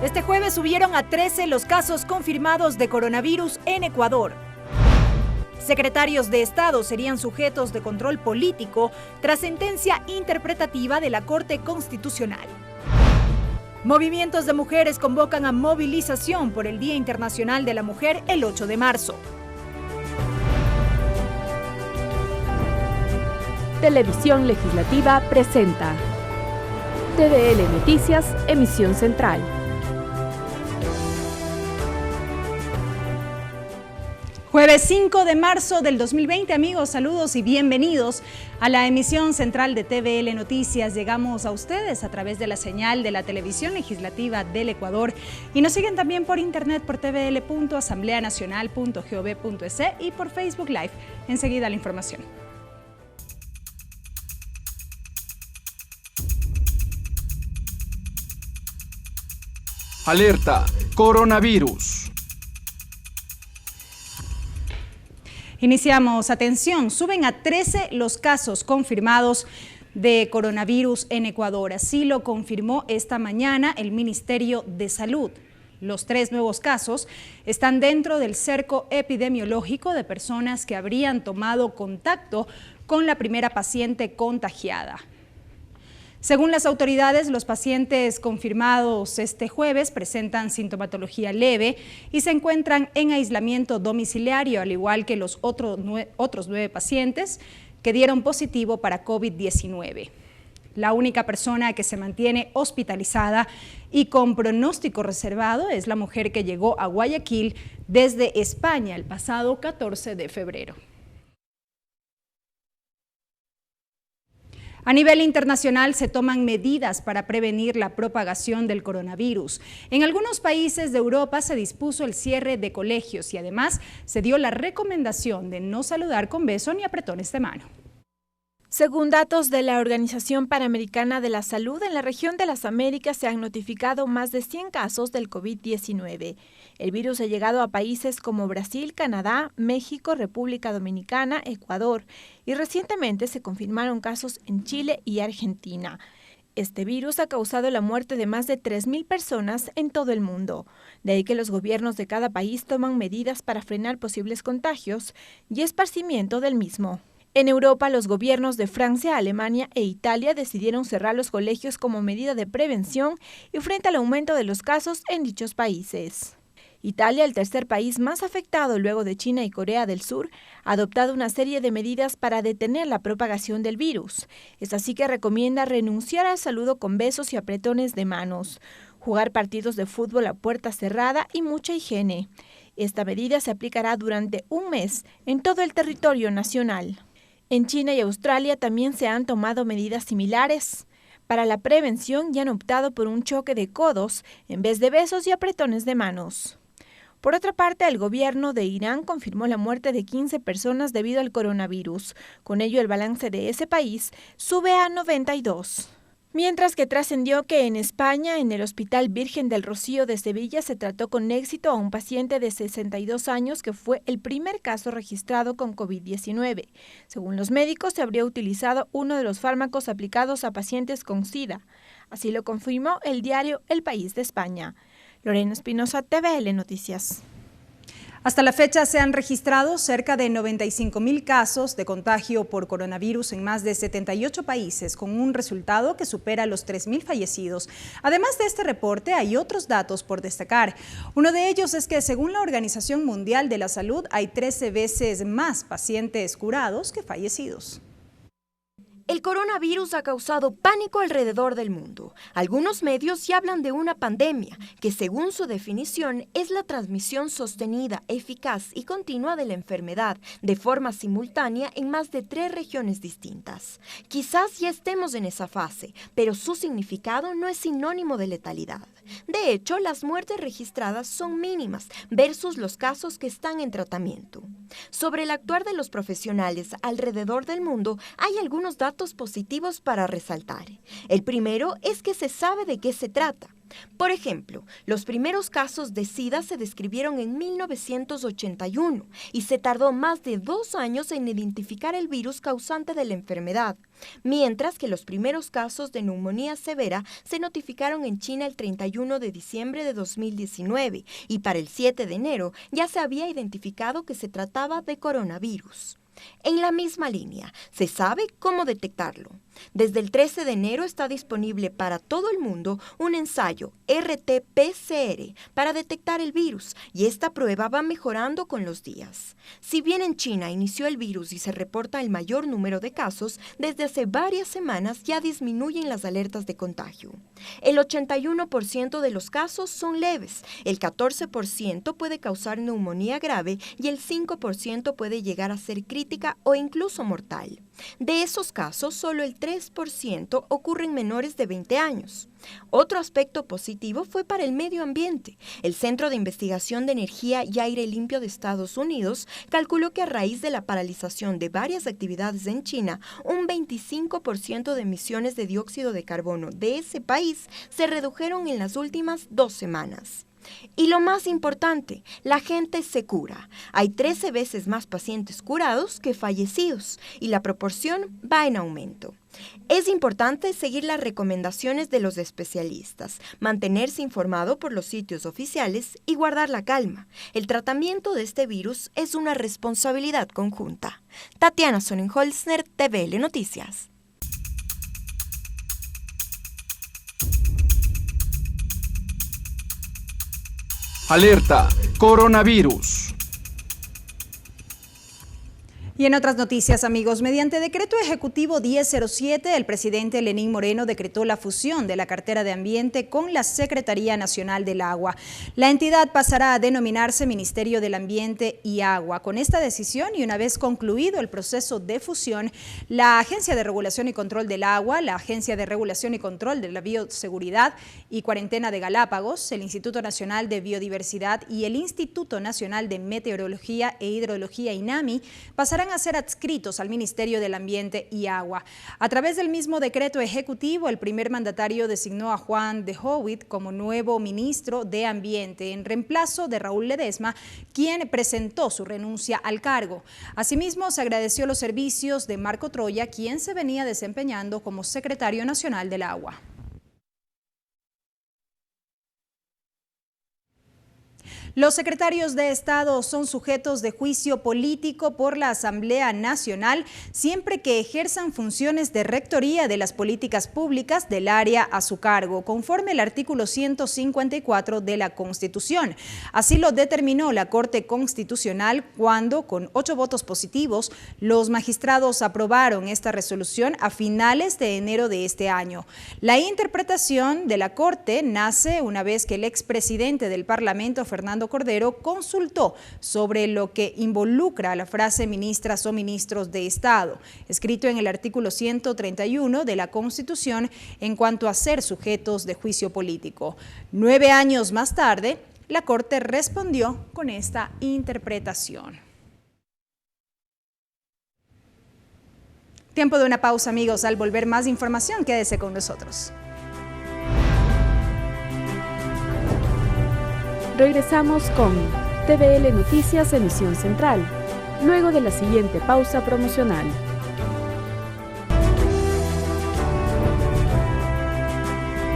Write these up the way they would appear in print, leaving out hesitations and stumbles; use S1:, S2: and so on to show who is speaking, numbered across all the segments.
S1: Este jueves subieron a 13 los casos confirmados de coronavirus en Ecuador. Secretarios de Estado serían sujetos de control político tras sentencia interpretativa de la Corte Constitucional. Movimientos de mujeres convocan a movilización por el Día Internacional de la Mujer el 8 de marzo.
S2: Televisión Legislativa presenta TVL Noticias, emisión central.
S1: Jueves 5 de marzo del 2020, amigos, saludos y bienvenidos a la emisión central de TVL Noticias. Llegamos a ustedes a través de la señal de la Televisión Legislativa del Ecuador y nos siguen también por internet por tvl.asambleanacional.gov.es y por Facebook Live. Enseguida la información.
S3: Alerta, coronavirus.
S1: Iniciamos, atención, suben a 13 los casos confirmados de coronavirus en Ecuador. Así lo confirmó esta mañana el Ministerio de Salud. Los 3 nuevos casos están dentro del cerco epidemiológico de personas que habrían tomado contacto con la primera paciente contagiada. Según las autoridades, los pacientes confirmados este jueves presentan sintomatología leve y se encuentran en aislamiento domiciliario, al igual que los otros 9 pacientes que dieron positivo para COVID-19. La única persona que se mantiene hospitalizada y con pronóstico reservado es la mujer que llegó a Guayaquil desde España el pasado 14 de febrero. A nivel internacional se toman medidas para prevenir la propagación del coronavirus. En algunos países de Europa se dispuso el cierre de colegios y además se dio la recomendación de no saludar con beso ni apretones de mano.
S4: Según datos de la Organización Panamericana de la Salud, en la región de las Américas se han notificado más de 100 casos del COVID-19. El virus ha llegado a países como Brasil, Canadá, México, República Dominicana, Ecuador y recientemente se confirmaron casos en Chile y Argentina. Este virus ha causado la muerte de más de 3.000 personas en todo el mundo. De ahí que los gobiernos de cada país toman medidas para frenar posibles contagios y esparcimiento del mismo. En Europa, los gobiernos de Francia, Alemania e Italia decidieron cerrar los colegios como medida de prevención y frente al aumento de los casos en dichos países. Italia, el tercer país más afectado luego de China y Corea del Sur, ha adoptado una serie de medidas para detener la propagación del virus. Es así que recomienda renunciar al saludo con besos y apretones de manos, jugar partidos de fútbol a puerta cerrada y mucha higiene. Esta medida se aplicará durante un mes en todo el territorio nacional. En China y Australia también se han tomado medidas similares. Para la prevención ya han optado por un choque de codos en vez de besos y apretones de manos. Por otra parte, el gobierno de Irán confirmó la muerte de 15 personas debido al coronavirus. Con ello, el balance de ese país sube a 92. Mientras que trascendió que en España, en el Hospital Virgen del Rocío de Sevilla, se trató con éxito a un paciente de 62 años que fue el primer caso registrado con COVID-19. Según los médicos, se habría utilizado uno de los fármacos aplicados a pacientes con SIDA. Así lo confirmó el diario El País de España. Lorena Espinosa, TVL Noticias.
S1: Hasta la fecha se han registrado cerca de 95.000 casos de contagio por coronavirus en más de 78 países, con un resultado que supera los 3.000 fallecidos. Además de este reporte, hay otros datos por destacar. Uno de ellos es que, según la Organización Mundial de la Salud, hay 13 veces más pacientes curados que fallecidos.
S5: El coronavirus ha causado pánico alrededor del mundo. Algunos medios ya hablan de una pandemia, que según su definición es la transmisión sostenida, eficaz y continua de la enfermedad, de forma simultánea en más de 3 regiones distintas. Quizás ya estemos en esa fase, pero su significado no es sinónimo de letalidad. De hecho, las muertes registradas son mínimas versus los casos que están en tratamiento. Sobre el actuar de los profesionales alrededor del mundo, hay algunos datos positivos para resaltar. El primero es que se sabe de qué se trata. Por ejemplo, los primeros casos de SIDA se describieron en 1981 y se tardó más de 2 años en identificar el virus causante de la enfermedad, mientras que los primeros casos de neumonía severa se notificaron en China el 31 de diciembre de 2019 y para el 7 de enero ya se había identificado que se trataba de coronavirus. En la misma línea, se sabe cómo detectarlo. Desde el 13 de enero está disponible para todo el mundo un ensayo RT-PCR para detectar el virus y esta prueba va mejorando con los días. Si bien en China inició el virus y se reporta el mayor número de casos, desde hace varias semanas ya disminuyen las alertas de contagio. El 81% de los casos son leves, el 14% puede causar neumonía grave y el 5% puede llegar a ser crítica o incluso mortal. De esos casos, solo el 3% ocurren menores de 20 años. Otro aspecto positivo fue para el medio ambiente. El Centro de Investigación de Energía y Aire Limpio de Estados Unidos calculó que a raíz de la paralización de varias actividades en China, un 25% de emisiones de dióxido de carbono de ese país se redujeron en las últimas 2 semanas. Y lo más importante, la gente se cura. Hay 13 veces más pacientes curados que fallecidos y la proporción va en aumento. Es importante seguir las recomendaciones de los especialistas, mantenerse informado por los sitios oficiales y guardar la calma. El tratamiento de este virus es una responsabilidad conjunta. Tatiana Sonnenholzner, TVL Noticias.
S3: Alerta, coronavirus.
S1: Y en otras noticias, amigos, mediante decreto ejecutivo 1007, el presidente Lenín Moreno decretó la fusión de la cartera de Ambiente con la Secretaría Nacional del Agua. La entidad pasará a denominarse Ministerio del Ambiente y Agua. Con esta decisión y una vez concluido el proceso de fusión, la Agencia de Regulación y Control del Agua, la Agencia de Regulación y Control de la Bioseguridad y Cuarentena de Galápagos, el Instituto Nacional de Biodiversidad y el Instituto Nacional de Meteorología e Hidrología INAMI pasarán a ser adscritos al Ministerio del Ambiente y Agua. A través del mismo decreto ejecutivo, el primer mandatario designó a Juan de Howitt como nuevo ministro de Ambiente, en reemplazo de Raúl Ledesma, quien presentó su renuncia al cargo. Asimismo, se agradeció los servicios de Marco Troya, quien se venía desempeñando como secretario nacional del Agua. Los secretarios de Estado son sujetos de juicio político por la Asamblea Nacional siempre que ejerzan funciones de rectoría de las políticas públicas del área a su cargo, conforme al artículo 154 de la Constitución. Así lo determinó la Corte Constitucional cuando, con 8 votos positivos, los magistrados aprobaron esta resolución a finales de enero de este año. La interpretación de la Corte nace una vez que el expresidente del Parlamento, Fernando Cordero, consultó sobre lo que involucra a la frase ministras o ministros de Estado, escrito en el artículo 131 de la Constitución en cuanto a ser sujetos de juicio político. 9 años más tarde, la Corte respondió con esta interpretación. Tiempo de una pausa, amigos. Al volver, más información, quédese con nosotros.
S2: Regresamos con TVL Noticias, emisión central, luego de la siguiente pausa promocional.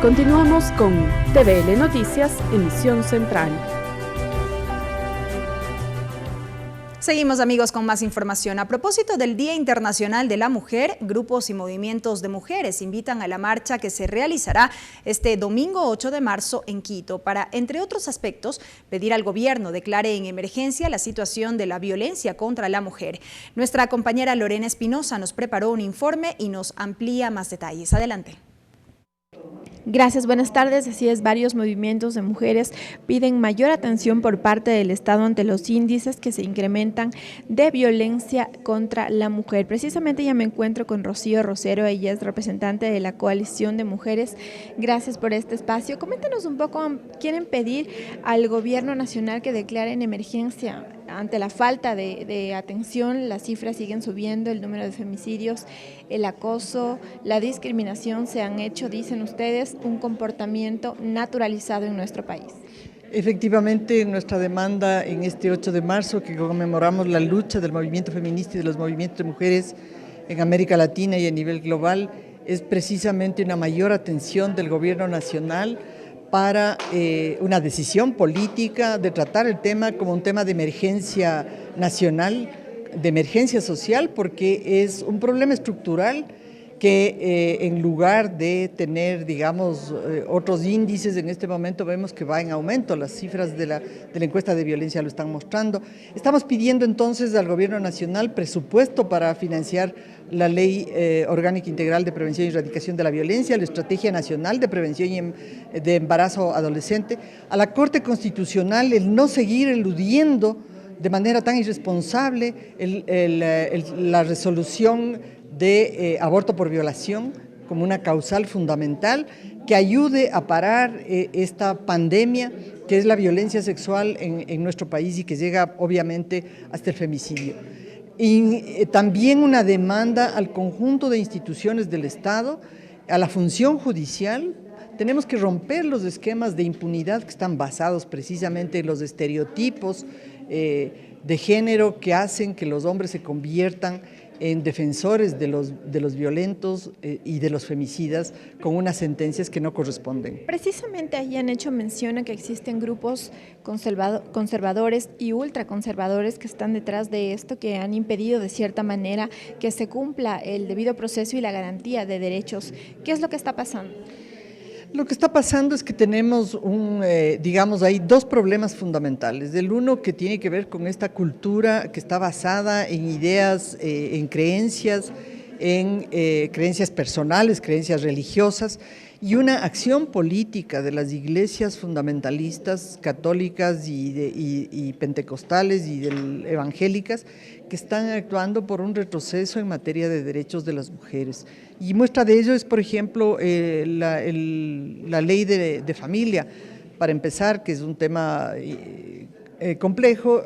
S2: Continuamos con TVL Noticias, emisión central.
S1: Seguimos, amigos, con más información. A propósito del Día Internacional de la Mujer, grupos y movimientos de mujeres invitan a la marcha que se realizará este domingo 8 de marzo en Quito para, entre otros aspectos, pedir al gobierno declare en emergencia la situación de la violencia contra la mujer. Nuestra compañera Lorena Espinosa nos preparó un informe y nos amplía más detalles. Adelante.
S4: Gracias, buenas tardes. Así es, varios movimientos de mujeres piden mayor atención por parte del Estado ante los índices que se incrementan de violencia contra la mujer. Precisamente ya me encuentro con Rocío Rosero, ella es representante de la Coalición de Mujeres. Gracias por este espacio. Coméntanos un poco, quieren pedir al gobierno nacional que declare en emergencia ante la falta de atención, las cifras siguen subiendo, el número de femicidios, el acoso, la discriminación se han hecho, dicen ustedes, un comportamiento naturalizado en nuestro país.
S6: Efectivamente, nuestra demanda en este 8 de marzo, que conmemoramos la lucha del movimiento feminista y de los movimientos de mujeres en América Latina y a nivel global, es precisamente una mayor atención del gobierno nacional para una decisión política de tratar el tema como un tema de emergencia nacional, de emergencia social, porque es un problema estructural que en lugar de tener, digamos, otros índices, en este momento vemos que va en aumento, las cifras de la encuesta de violencia lo están mostrando. Estamos pidiendo entonces al Gobierno Nacional presupuesto para financiar la Ley Orgánica Integral de Prevención y Erradicación de la Violencia, la Estrategia Nacional de Prevención de Embarazo Adolescente, a la Corte Constitucional el no seguir eludiendo de manera tan irresponsable la resolución de aborto por violación como una causal fundamental que ayude a parar esta pandemia que es la violencia sexual en nuestro país y que llega obviamente hasta el femicidio. Y también una demanda al conjunto de instituciones del Estado, a la función judicial. Tenemos que romper los esquemas de impunidad que están basados precisamente en los estereotipos de género que hacen que los hombres se conviertan en defensores de los violentos y de los femicidas con unas sentencias que no corresponden.
S4: Precisamente ahí han hecho mención a que existen grupos conservadores y ultraconservadores que están detrás de esto, que han impedido de cierta manera que se cumpla el debido proceso y la garantía de derechos. ¿Qué es lo que está pasando?
S6: Lo que está pasando es que tenemos digamos, hay dos problemas fundamentales. El uno que tiene que ver con esta cultura que está basada en ideas, en creencias personales, creencias religiosas, y una acción política de las iglesias fundamentalistas católicas y pentecostales y evangélicas que están actuando por un retroceso en materia de derechos de las mujeres. Y muestra de ello es, por ejemplo, la ley de familia, para empezar, que es un tema complejo,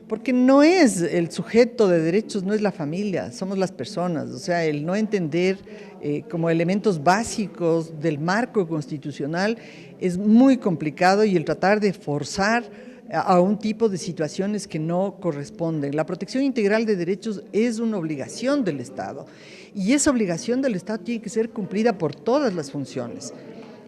S6: porque no es el sujeto de derechos, no es la familia, somos las personas. O sea, el no entender como elementos básicos del marco constitucional es muy complicado, y el tratar de forzar a un tipo de situaciones que no corresponden. La protección integral de derechos es una obligación del Estado, y esa obligación del Estado tiene que ser cumplida por todas las funciones.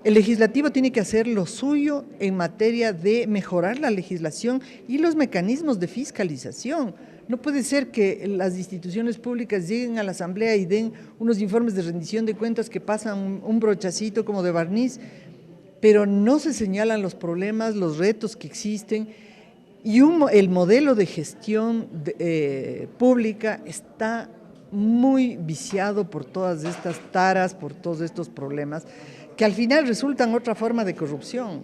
S6: El legislativo tiene que hacer lo suyo en materia de mejorar la legislación y los mecanismos de fiscalización. No puede ser que las instituciones públicas lleguen a la Asamblea y den unos informes de rendición de cuentas que pasan un brochacito como de barniz, pero no se señalan los problemas, los retos que existen, y el modelo de gestión pública está muy viciado por todas estas taras, por todos estos problemas, que al final resultan otra forma de corrupción,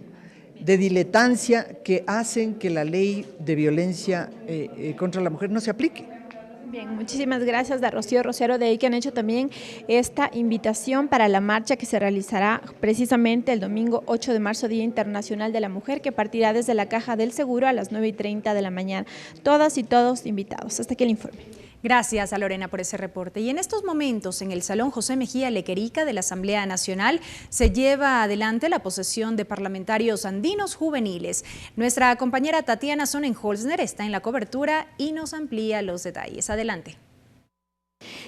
S6: de diletancia, que hacen que la ley de violencia contra la mujer no se aplique.
S4: Bien, muchísimas gracias a Rocío Rosero, de ahí que han hecho también esta invitación para la marcha que se realizará precisamente el domingo 8 de marzo, Día Internacional de la Mujer, que partirá desde la Caja del Seguro a las 9:30 de la mañana. Todas y todos invitados. Hasta aquí el informe.
S1: Gracias a Lorena por ese reporte. Y en estos momentos, en el Salón José Mejía Lequerica de la Asamblea Nacional, se lleva adelante la posesión de parlamentarios andinos juveniles. Nuestra compañera Tatiana Sonnenholzner está en la cobertura y nos amplía los detalles. Adelante.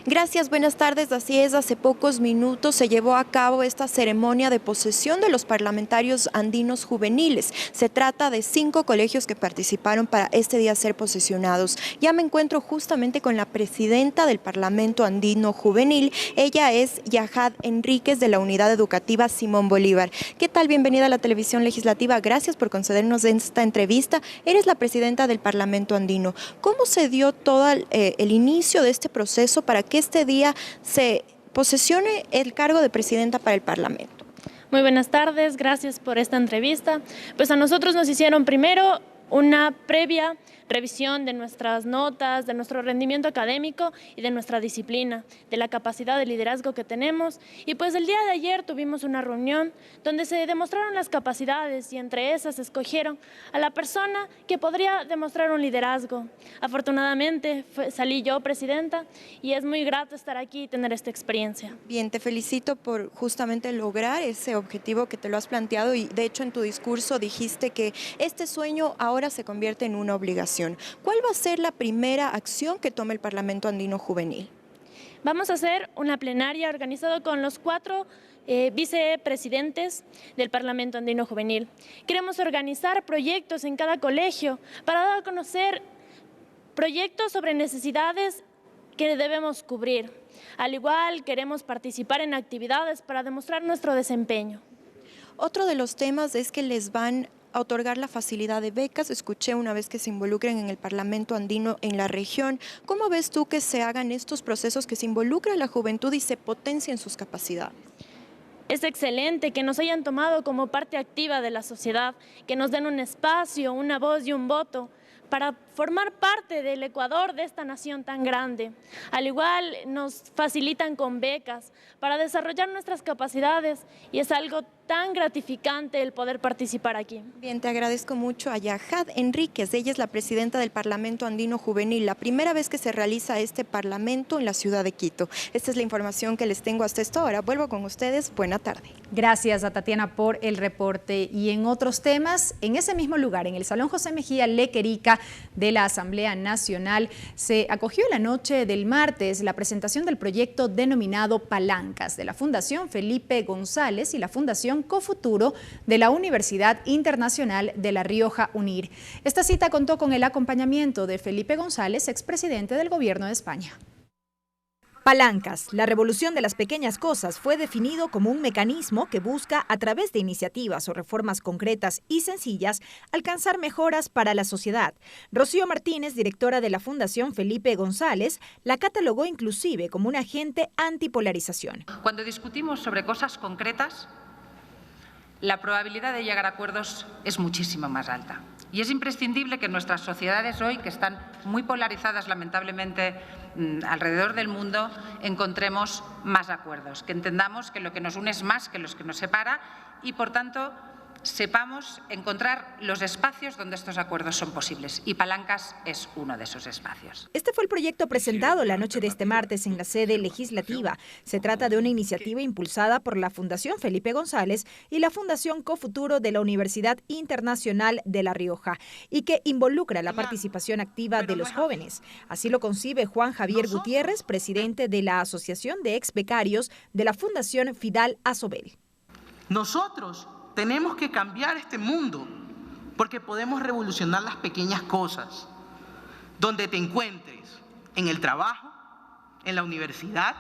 S5: Gracias, buenas tardes. Así es, hace pocos minutos se llevó a cabo esta ceremonia de posesión de los parlamentarios andinos juveniles. Se trata de 5 colegios que participaron para este día ser posesionados. Ya me encuentro justamente con la presidenta del Parlamento Andino Juvenil. Ella es Yahad Enríquez, de la Unidad Educativa Simón Bolívar. ¿Qué tal? Bienvenida a la televisión legislativa. Gracias por concedernos esta entrevista. Eres la presidenta del Parlamento Andino. ¿Cómo se dio todo el inicio de este proceso para que este día se posesione el cargo de presidenta para el Parlamento?
S7: Muy buenas tardes, gracias por esta entrevista. Pues a nosotros nos hicieron primero una previa revisión de nuestras notas, de nuestro rendimiento académico y de nuestra disciplina, de la capacidad de liderazgo que tenemos. Y pues el día de ayer tuvimos una reunión donde se demostraron las capacidades y entre esas escogieron a la persona que podría demostrar un liderazgo. Afortunadamente salí yo presidenta y es muy grato estar aquí y tener esta experiencia.
S5: Bien, te felicito por justamente lograr ese objetivo que te lo has planteado y de hecho en tu discurso dijiste que este sueño ahora se convierte en una obligación. ¿Cuál va a ser la primera acción que tome el Parlamento Andino Juvenil?
S7: Vamos a hacer una plenaria organizada con los 4 vicepresidentes del Parlamento Andino Juvenil. Queremos organizar proyectos en cada colegio para dar a conocer proyectos sobre necesidades que debemos cubrir. Al igual, queremos participar en actividades para demostrar nuestro desempeño.
S5: Otro de los temas es que les van a otorgar la facilidad de becas. Escuché una vez que se involucren en el Parlamento Andino en la región. ¿Cómo ves tú que se hagan estos procesos que se involucre a la juventud y se potencien sus capacidades?
S7: Es excelente que nos hayan tomado como parte activa de la sociedad, que nos den un espacio, una voz y un voto para formar parte del Ecuador, de esta nación tan grande. Al igual, nos facilitan con becas para desarrollar nuestras capacidades y es algo tan gratificante el poder participar aquí.
S5: Bien, te agradezco mucho a Yahad Enríquez. Ella es la presidenta del Parlamento Andino Juvenil, la primera vez que se realiza este parlamento en la ciudad de Quito. Esta es la información que les tengo hasta esta hora. Vuelvo con ustedes. Buena tarde.
S1: Gracias a Tatiana por el reporte. Y en otros temas, en ese mismo lugar, en el Salón José Mejía Lequerica de la Asamblea Nacional, se acogió la noche del martes la presentación del proyecto denominado Palancas de la Fundación Felipe González y la Fundación Cofuturo de la Universidad Internacional de La Rioja, UNIR. Esta cita contó con el acompañamiento de Felipe González, expresidente del Gobierno de España.
S8: Palancas, la revolución de las pequeñas cosas, fue definido como un mecanismo que busca, a través de iniciativas o reformas concretas y sencillas, alcanzar mejoras para la sociedad. Rocío Martínez, directora de la Fundación Felipe González, la catalogó inclusive como un agente antipolarización.
S9: Cuando discutimos sobre cosas concretas, la probabilidad de llegar a acuerdos es muchísimo más alta. Y es imprescindible que en nuestras sociedades hoy, que están muy polarizadas lamentablemente alrededor del mundo, encontremos más acuerdos, que entendamos que lo que nos une es más que lo que nos separa y, por tanto, sepamos encontrar los espacios donde estos acuerdos son posibles. Y Palancas es uno de esos espacios.
S8: Este fue el proyecto presentado la noche de este martes en la sede legislativa. Se trata de una iniciativa impulsada por la Fundación Felipe González y la Fundación Cofuturo de la Universidad Internacional de La Rioja y que involucra la participación activa de los jóvenes. Así lo concibe Juan Javier Gutiérrez, presidente de la Asociación de Ex Becarios de la Fundación Fidal Asobel.
S10: Nosotros tenemos que cambiar este mundo porque podemos revolucionar las pequeñas cosas, donde te encuentres, en el trabajo, en la universidad,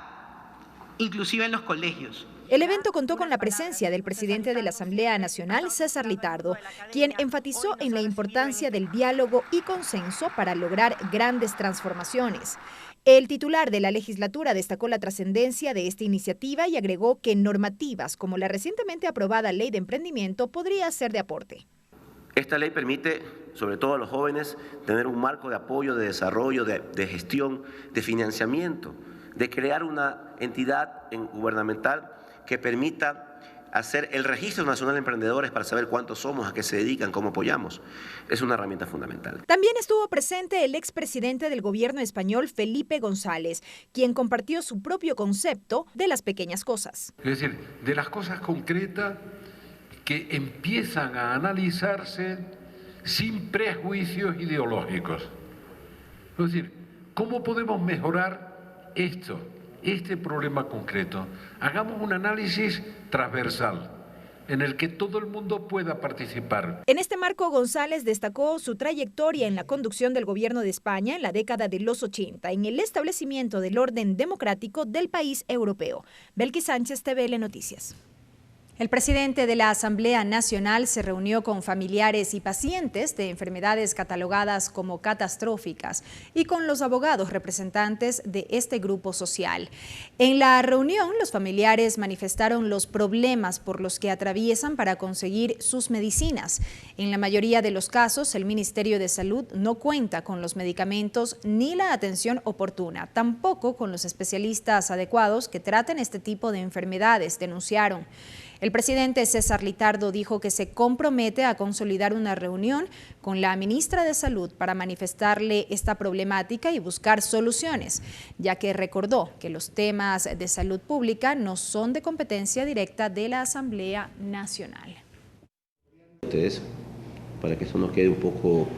S10: inclusive en los colegios.
S8: El evento contó con la presencia del presidente de la Asamblea Nacional, César Litardo, quien enfatizó en la importancia del diálogo y consenso para lograr grandes transformaciones. El titular de la legislatura destacó la trascendencia de esta iniciativa y agregó que normativas como la recientemente aprobada Ley de Emprendimiento podría ser de aporte.
S11: Esta ley permite, sobre todo a los jóvenes, tener un marco de apoyo, de desarrollo, de gestión, de financiamiento, de crear una entidad gubernamental que permita hacer el Registro Nacional de Emprendedores para saber cuántos somos, a qué se dedican, cómo apoyamos. Es una herramienta fundamental.
S8: También estuvo presente el expresidente del gobierno español, Felipe González, quien compartió su propio concepto de las pequeñas cosas.
S12: Es decir, de las cosas concretas que empiezan a analizarse sin prejuicios ideológicos. Es decir, ¿cómo podemos mejorar esto? Este problema concreto. Hagamos un análisis transversal en el que todo el mundo pueda participar.
S8: En este marco, González destacó su trayectoria en la conducción del gobierno de España en la década de los 80, en el establecimiento del orden democrático del país europeo. Belkis Sánchez, TVL Noticias.
S1: El presidente de la Asamblea Nacional se reunió con familiares y pacientes de enfermedades catalogadas como catastróficas y con los abogados representantes de este grupo social. En la reunión, los familiares manifestaron los problemas por los que atraviesan para conseguir sus medicinas. En la mayoría de los casos, el Ministerio de Salud no cuenta con los medicamentos ni la atención oportuna, tampoco con los especialistas adecuados que traten este tipo de enfermedades, denunciaron. El presidente César Litardo dijo que se compromete a consolidar una reunión con la ministra de Salud para manifestarle esta problemática y buscar soluciones, ya que recordó que los temas de salud pública no son de competencia directa de la Asamblea Nacional.
S11: Ustedes, para que eso no quede un poco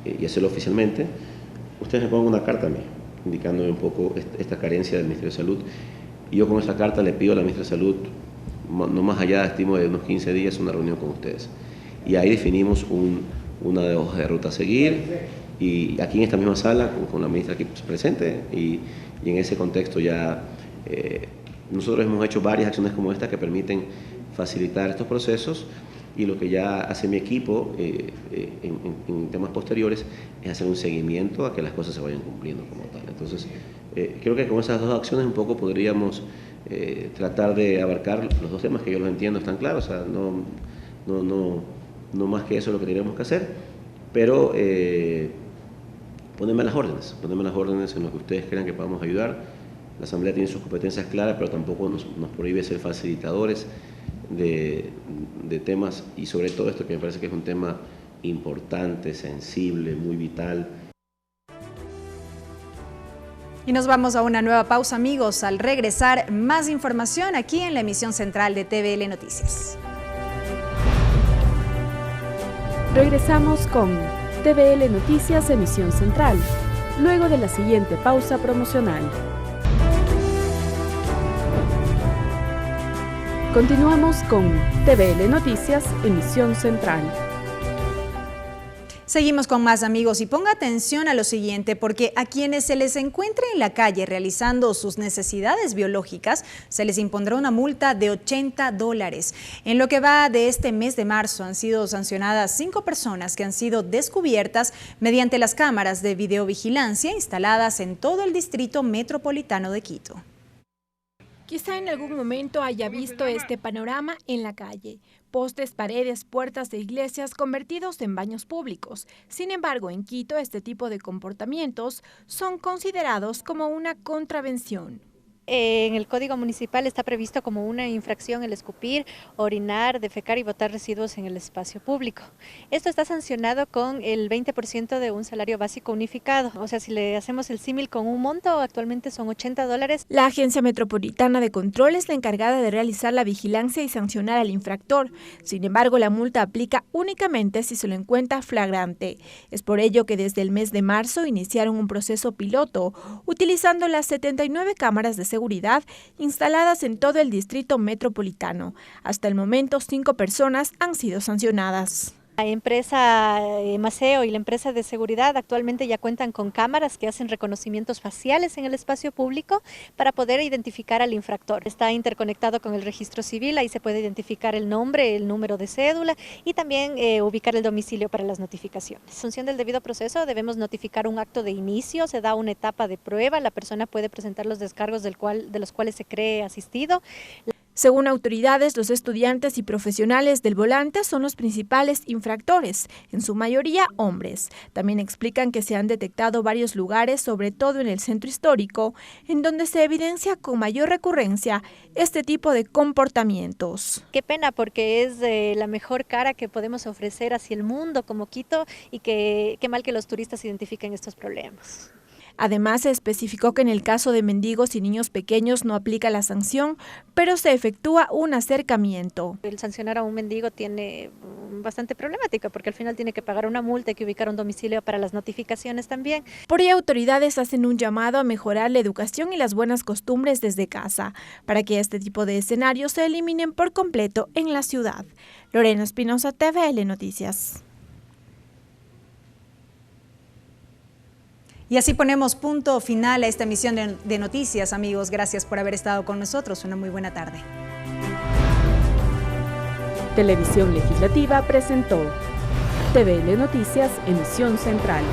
S11: y hacerlo oficialmente, ustedes me pongan una carta a mí, indicándome un poco esta carencia del Ministerio de Salud. Y yo con esta carta le pido a la ministra de Salud, no más allá, estimo, de unos 15 días, una reunión con ustedes. Y ahí definimos una hoja de ruta a seguir, y aquí en esta misma sala, con la ministra aquí presente, y en ese contexto ya nosotros hemos hecho varias acciones como esta que permiten facilitar estos procesos, y lo que ya hace mi equipo en temas posteriores es hacer un seguimiento a que las cosas se vayan cumpliendo como tal. Entonces, creo que con esas dos acciones un poco podríamos tratar de abarcar los dos temas que yo los entiendo, están claros, o sea, no más que eso es lo que tendríamos que hacer, pero ponerme las órdenes en lo que ustedes crean que podamos ayudar. La Asamblea tiene sus competencias claras, pero tampoco nos prohíbe ser facilitadores de temas, y sobre todo esto que me parece que es un tema importante, sensible, muy vital.
S1: Y nos vamos a una nueva pausa, amigos. Al regresar, más información aquí en la emisión central de TVL Noticias.
S2: Regresamos con TVL Noticias, emisión central, luego de la siguiente pausa promocional. Continuamos con TVL Noticias, emisión central.
S1: Seguimos con más, amigos, y ponga atención a lo siguiente, porque a quienes se les encuentre en la calle realizando sus necesidades biológicas, se les impondrá una multa de $80. En lo que va de este mes de marzo han sido sancionadas 5 personas que han sido descubiertas mediante las cámaras de videovigilancia instaladas en todo el distrito metropolitano de Quito.
S4: Quizá en algún momento haya visto este panorama en la calle. Postes, paredes, puertas de iglesias convertidos en baños públicos. Sin embargo, en Quito este tipo de comportamientos son considerados como una contravención.
S13: En el Código Municipal está previsto como una infracción el escupir, orinar, defecar y botar residuos en el espacio público. Esto está sancionado con el 20% de un salario básico unificado. O sea, si le hacemos el símil con un monto, actualmente son $80.
S4: La Agencia Metropolitana de Control es la encargada de realizar la vigilancia y sancionar al infractor. Sin embargo, la multa aplica únicamente si se lo encuentra flagrante. Es por ello que desde el mes de marzo iniciaron un proceso piloto, utilizando las 79 cámaras de seguridad instaladas en todo el distrito metropolitano. Hasta el momento, 5 personas han sido sancionadas.
S13: La empresa Maceo y la empresa de seguridad actualmente ya cuentan con cámaras que hacen reconocimientos faciales en el espacio público para poder identificar al infractor. Está interconectado con el registro civil, ahí se puede identificar el nombre, el número de cédula y también ubicar el domicilio para las notificaciones. En función del debido proceso debemos notificar un acto de inicio, se da una etapa de prueba, la persona puede presentar los descargos de los cuales se cree asistido.
S4: Según autoridades, los estudiantes y profesionales del volante son los principales infractores, en su mayoría hombres. También explican que se han detectado varios lugares, sobre todo en el centro histórico, en donde se evidencia con mayor recurrencia este tipo de comportamientos.
S13: Qué pena, porque es la mejor cara que podemos ofrecer hacia el mundo como Quito, y qué mal que los turistas identifiquen estos problemas.
S4: Además, se especificó que en el caso de mendigos y niños pequeños no aplica la sanción, pero se efectúa un acercamiento.
S13: El sancionar a un mendigo tiene bastante problemática, porque al final tiene que pagar una multa, hay que ubicar un domicilio para las notificaciones también.
S4: Por ello, autoridades hacen un llamado a mejorar la educación y las buenas costumbres desde casa, para que este tipo de escenarios se eliminen por completo en la ciudad. Lorena Espinosa, TVL Noticias.
S1: Y así ponemos punto final a esta emisión de noticias, amigos. Gracias por haber estado con nosotros. Una muy buena tarde.
S2: Televisión Legislativa presentó TVL Noticias, emisión central.